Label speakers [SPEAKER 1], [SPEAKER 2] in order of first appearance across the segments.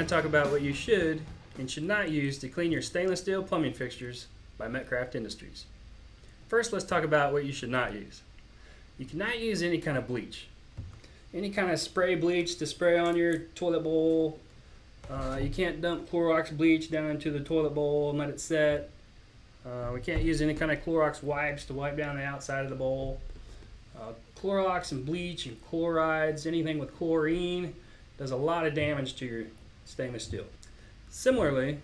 [SPEAKER 1] going to talk about what you should and should not use to clean your stainless steel plumbing fixtures by Metcraft Industries. First, let's talk about what you should not use. You cannot use any kind of bleach. Any kind of spray bleach to spray on your toilet bowl. You can't dump Clorox bleach down into the toilet bowl and let it set. We can't use any kind of Clorox wipes to wipe down the outside of the bowl. Clorox and bleach and chlorides, anything with chlorine, does a lot of damage to your stainless steel. Similarly,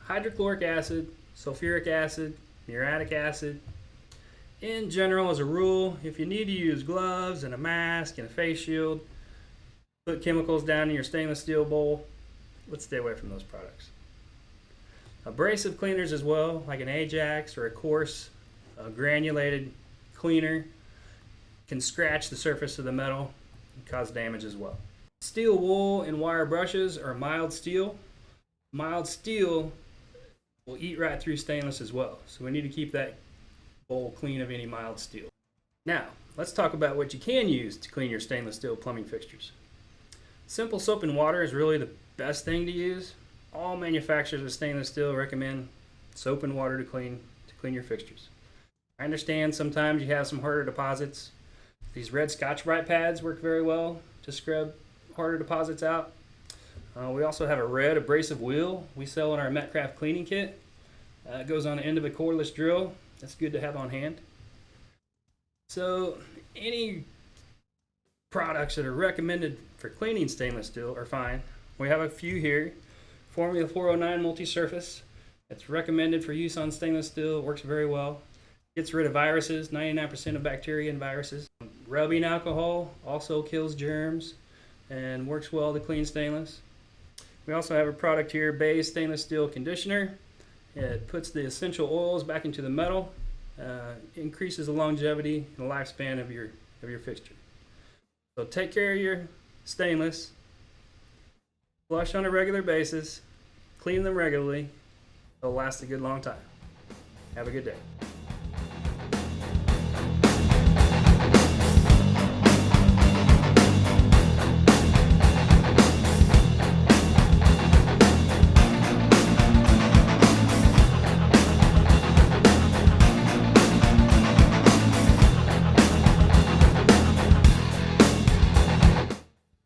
[SPEAKER 1] hydrochloric acid, sulfuric acid, muriatic acid. In general, as a rule, if you need to use gloves and a mask and a face shield, put chemicals down in your stainless steel bowl, let's stay away from those products. Abrasive cleaners as well, like an Ajax or a coarse granulated cleaner, can scratch the surface of the metal and cause damage as well. Steel wool and wire brushes are mild steel. Mild steel will eat right through stainless as well, so we need to keep that bowl clean of any mild steel. Now, let's talk about what you can use to clean your stainless steel plumbing fixtures. Simple soap and water is really the best thing to use. All manufacturers of stainless steel recommend soap and water to clean your fixtures. I understand sometimes you have some harder deposits. These red Scotch-Brite pads work very well to scrub harder deposits out. We also have a red abrasive wheel we sell in our Metcraft cleaning kit. It goes on the end of a cordless drill. That's good to have on hand. So any products that are recommended for cleaning stainless steel are fine. We have a few here. Formula 409 multi-surface. It's recommended for use on stainless steel. It works very well. Gets rid of viruses, 99% of bacteria and viruses. Rubbing alcohol also kills germs and works well to clean stainless. We also have a product here, Bay's stainless steel conditioner. It puts the essential oils back into the metal, increases the longevity and the lifespan of your fixture. So take care of your stainless, flush on a regular basis, clean them regularly. They'll last a good long time. Have a good day.